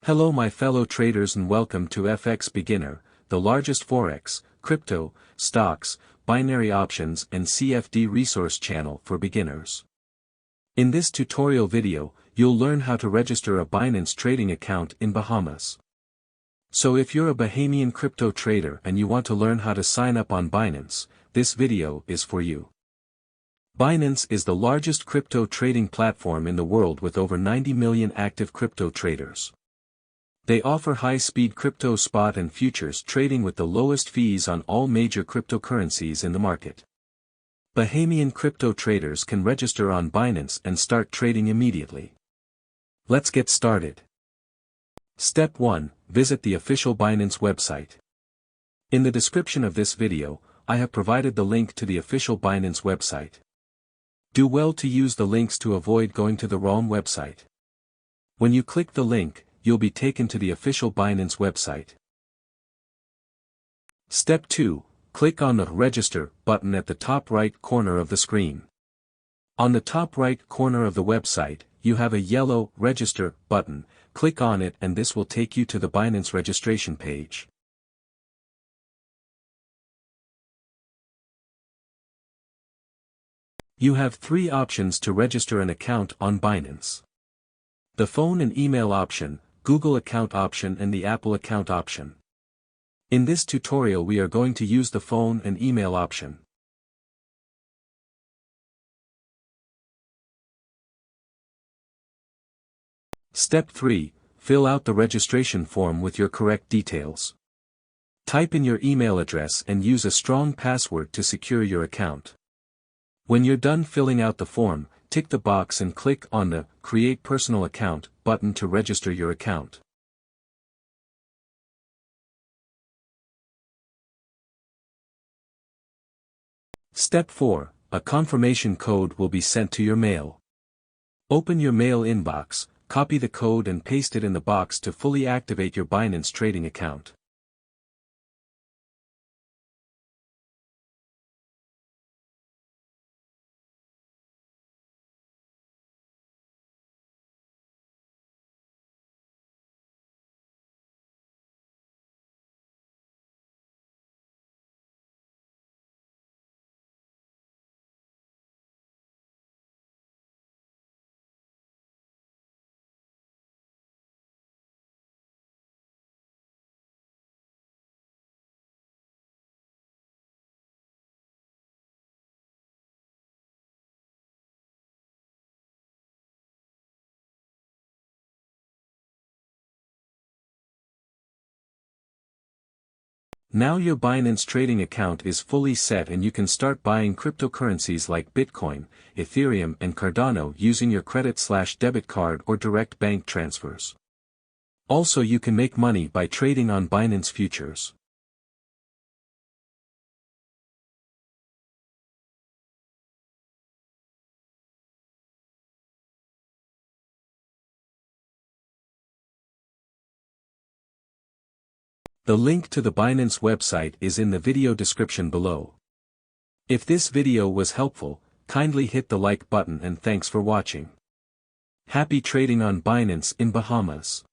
Hello my fellow traders and welcome to FX Beginner, the largest forex, crypto, stocks, binary options and CFD resource channel for beginners. In this tutorial video, you'll learn how to register a Binance trading account in Bahamas. So if you're a Bahamian crypto trader and you want to learn how to sign up on Binance, this video is for you. Binance is the largest crypto trading platform in the world with over 90 million active crypto traders. They offer high-speed crypto spot and futures trading with the lowest fees on all major cryptocurrencies in the market. Bahamian crypto traders can register on Binance and start trading immediately. Let's get started. Step 1. Visit the official Binance website. In the description of this video, I have provided the link to the official Binance website. Do well to use the links to avoid going to the wrong website. When you click the link, you'll be taken to the official Binance website. Step 2. Click on the Register button at the top right corner of the screen. On the top right corner of the website, you have a yellow Register button. Click on it and this will take you to the Binance registration page. You have 3 options to register an account on Binance. The phone and email option, Google account option and the Apple account option. In this tutorial we are going to use the phone and email option. Step 3. Fill out the registration form with your correct details. Type in your email address and use a strong password to secure your account. When you're done filling out the form, tick the box and click on the Create Personal Account button to register your account. Step 4. A confirmation code will be sent to your mail. Open your mail inbox, copy the code and paste it in the box to fully activate your Binance trading account. Now your Binance trading account is fully set and you can start buying cryptocurrencies like Bitcoin, Ethereum and Cardano using your credit/debit card or direct bank transfers. Also you can make money by trading on Binance futures. The link to the Binance website is in the video description below. If this video was helpful, kindly hit the like button and thanks for watching. Happy trading on Binance in Bahamas.